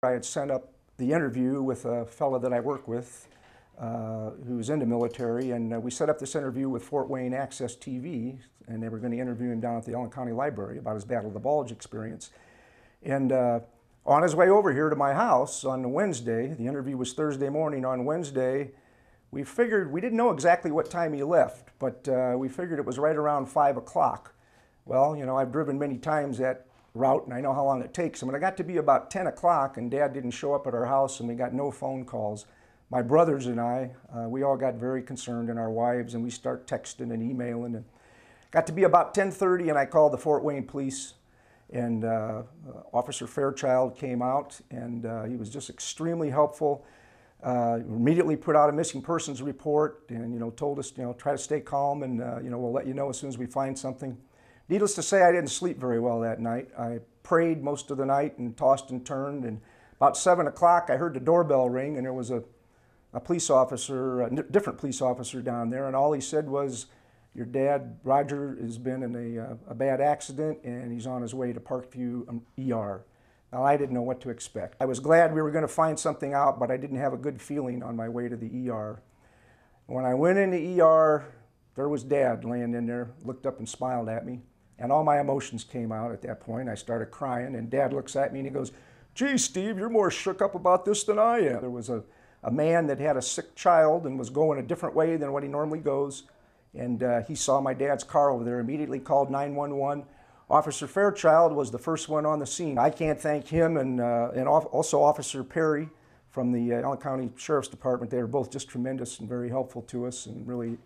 I had sent up the interview with a fellow that I work with who's in the military, and we set up this interview with Fort Wayne Access TV, and they were going to interview him down at the Allen County Library about his Battle of the Bulge experience. And on his way over here to my house on Wednesday, the interview was Thursday morning, on Wednesday, we figured, we didn't know exactly what time he left, but we figured it was right around 5 o'clock. Well, you know, I've driven many times that route and I know how long it takes. And when I got to be about 10 o'clock and Dad didn't show up at our house and we got no phone calls, my brothers and I, we all got very concerned, and our wives, and we start texting and emailing. And got to be about 10:30 and I called the Fort Wayne police, and Officer Fairchild came out, and he was just extremely helpful. Immediately put out a missing persons report, and told us try to stay calm, and we'll let you know as soon as we find something. Needless to say, I didn't sleep very well that night. I prayed most of the night and tossed and turned, and about 7 o'clock I heard the doorbell ring, and there was a police officer, a different police officer down there, and all he said was, "Your dad, Roger, has been in a bad accident and he's on his way to Parkview ER." Now, I didn't know what to expect. I was glad we were going to find something out, but I didn't have a good feeling on my way to the ER. When I went in the ER, there was Dad laying in there, looked up and smiled at me, and all my emotions came out at that point. I started crying, and Dad looks at me and he goes, "Gee, Steve, you're more shook up about this than I am." There was a man that had a sick child and was going a different way than what he normally goes, and he saw my dad's car over there, immediately called 911. Officer Fairchild was the first one on the scene. I can't thank him, and also Officer Perry from the Allen County Sheriff's Department. They were both just tremendous and very helpful to us, and really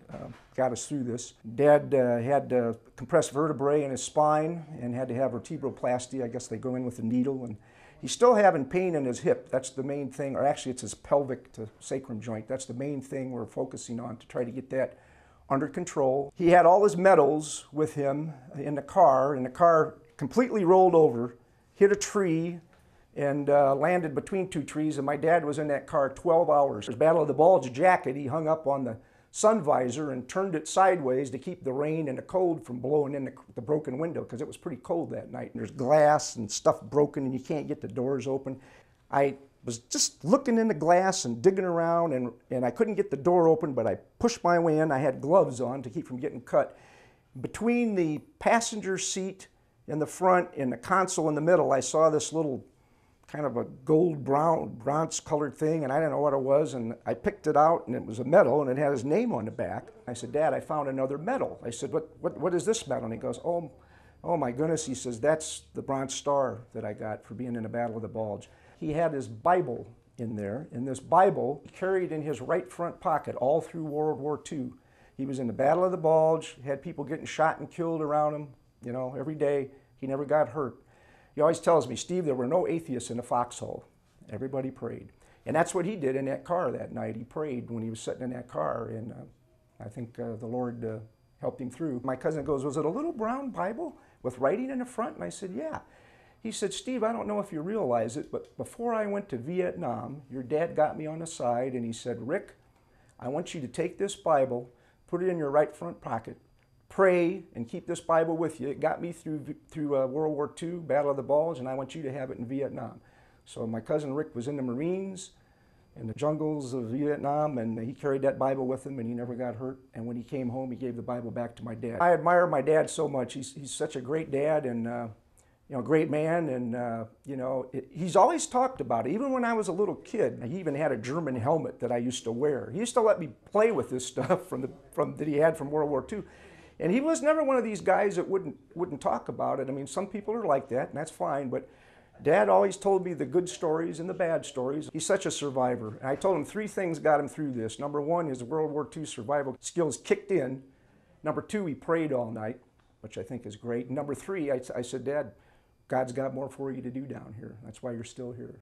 got us through this. Dad had compressed vertebrae in his spine and had to have vertebroplasty. I guess they go in with a needle, and he's still having pain in his hip. That's the main thing, or actually it's his pelvic to sacrum joint. That's the main thing we're focusing on to try to get that under control. He had all his medals with him in the car, and the car completely rolled over, hit a tree, and landed between two trees, and my dad was in that car 12 hours. His Battle of the Bulge jacket, he hung up on the sun visor and turned it sideways to keep the rain and the cold from blowing in the broken window, because it was pretty cold that night. And there's glass and stuff broken, and you can't get the doors open. I was just looking in the glass and digging around, and I couldn't get the door open, but I pushed my way in. I had gloves on to keep from getting cut. Between the passenger seat in the front and the console in the middle, I saw this little kind of a gold bronze colored thing, and I didn't know what it was, and I picked it out, and it was a medal, and it had his name on the back. I said, "Dad, I found another medal." I said, what is this medal? And he goes, oh my goodness. He says, "That's the Bronze Star that I got for being in the Battle of the Bulge." He had his Bible in there, and this Bible he carried in his right front pocket all through World War II. He was in the Battle of the Bulge, had people getting shot and killed around him, every day. He never got hurt. He always tells me, "Steve, there were no atheists in the foxhole. Everybody prayed." And that's what he did in that car that night. He prayed when he was sitting in that car, and I think the Lord helped him through. My cousin goes, "Was it a little brown Bible with writing in the front?" And I said, "Yeah." He said, "Steve, I don't know if you realize it, but before I went to Vietnam, your dad got me on the side and he said, 'Rick, I want you to take this Bible, put it in your right front pocket, pray, and keep this Bible with you. It got me through World War II, Battle of the Bulge, and I want you to have it in Vietnam.'" So my cousin Rick was in the Marines, in the jungles of Vietnam, and he carried that Bible with him, and he never got hurt. And when he came home, he gave the Bible back to my dad. I admire my dad so much. He's such a great dad, and great man, and he's always talked about it. Even when I was a little kid, he even had a German helmet that I used to wear. He used to let me play with this stuff that he had from World War II. And he was never one of these guys that wouldn't talk about it. I mean, some people are like that, and that's fine, but Dad always told me the good stories and the bad stories. He's such a survivor. And I told him 3 things got him through this. Number 1, his World War II survival skills kicked in. Number 2, he prayed all night, which I think is great. And number 3, I said, "Dad, God's got more for you to do down here. That's why you're still here."